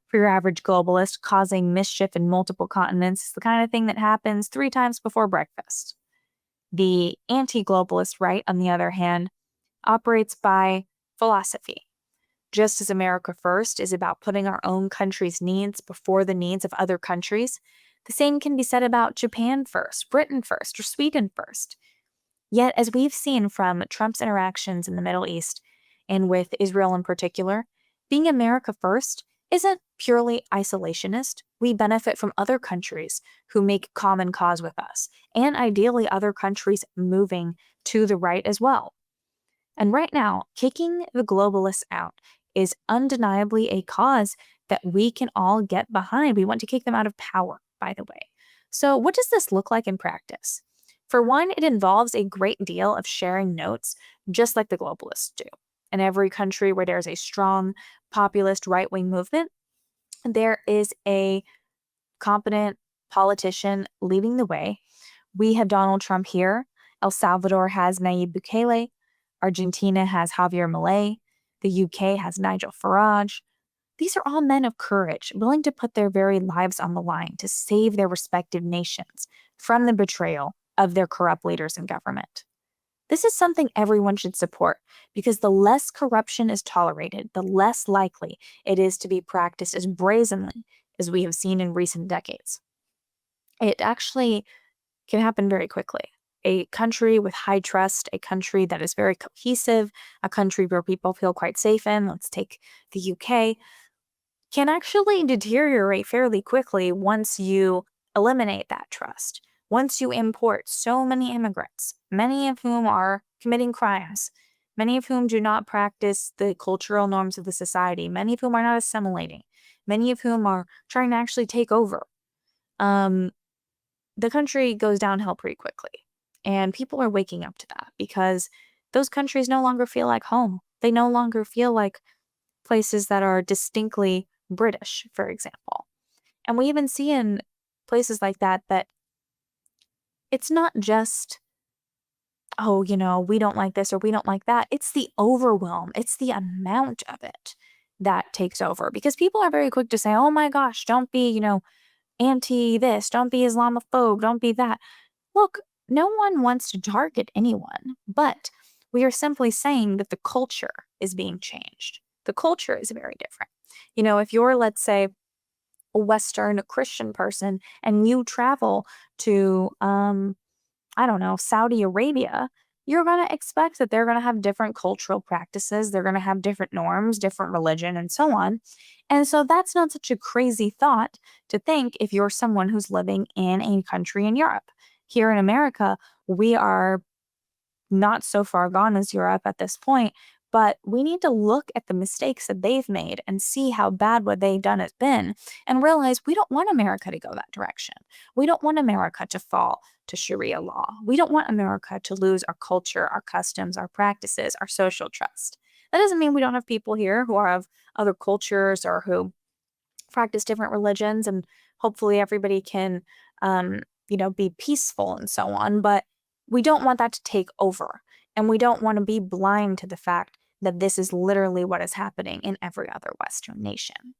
For your average globalist, causing mischief in multiple continents is the kind of thing that happens 3 times before breakfast. The anti-globalist right, on the other hand, operates by philosophy. Just as America First is about putting our own country's needs before the needs of other countries, the same can be said about Japan first, Britain first, or Sweden first. Yet, as we've seen from Trump's interactions in the Middle East, and with Israel in particular, being America First isn't purely isolationist. We benefit from other countries who make common cause with us, and ideally other countries moving to the right as well. And right now, kicking the globalists out is undeniably a cause that we can all get behind. We want to kick them out of power, by the way. So what does this look like in practice? For one, it involves a great deal of sharing notes, just like the globalists do. In every country where there's a strong populist right-wing movement, there is a competent politician leading the way. We have Donald Trump here. El Salvador has Nayib Bukele. Argentina has Javier Milei. The UK has Nigel Farage. These are all men of courage, willing to put their very lives on the line to save their respective nations from the betrayal of their corrupt leaders in government. This is something everyone should support because the less corruption is tolerated, the less likely it is to be practiced as brazenly as we have seen in recent decades. It actually can happen very quickly. A country with high trust, a country that is very cohesive, a country where people feel quite safe in, let's take the UK, can actually deteriorate fairly quickly once you eliminate that trust. Once you import so many immigrants, many of whom are committing crimes, many of whom do not practice the cultural norms of the society, many of whom are not assimilating, many of whom are trying to actually take over, the country goes downhill pretty quickly. And people are waking up to that because those countries no longer feel like home. They no longer feel like places that are distinctly British, for example. And we even see in places like that it's not just, oh, we don't like this or we don't like that. It's the overwhelm. It's the amount of it that takes over because people are very quick to say, oh my gosh, don't be, anti this, don't be Islamophobe, don't be that. Look, no one wants to target anyone, but we are simply saying that the culture is being changed. The culture is very different. If you're, let's say, a Western Christian person and you travel to, Saudi Arabia, you're going to expect that they're going to have different cultural practices. They're going to have different norms, different religion, and so on. And so that's not such a crazy thought to think if you're someone who's living in a country in Europe. Here in America, we are not so far gone as Europe at this point, but we need to look at the mistakes that they've made and see how bad what they've done has been and realize we don't want America to go that direction. We don't want America to fall to Sharia law. We don't want America to lose our culture, our customs, our practices, our social trust. That doesn't mean we don't have people here who are of other cultures or who practice different religions, and hopefully everybody can be peaceful and so on, but we don't want that to take over. And we don't want to be blind to the fact that this is literally what is happening in every other Western nation.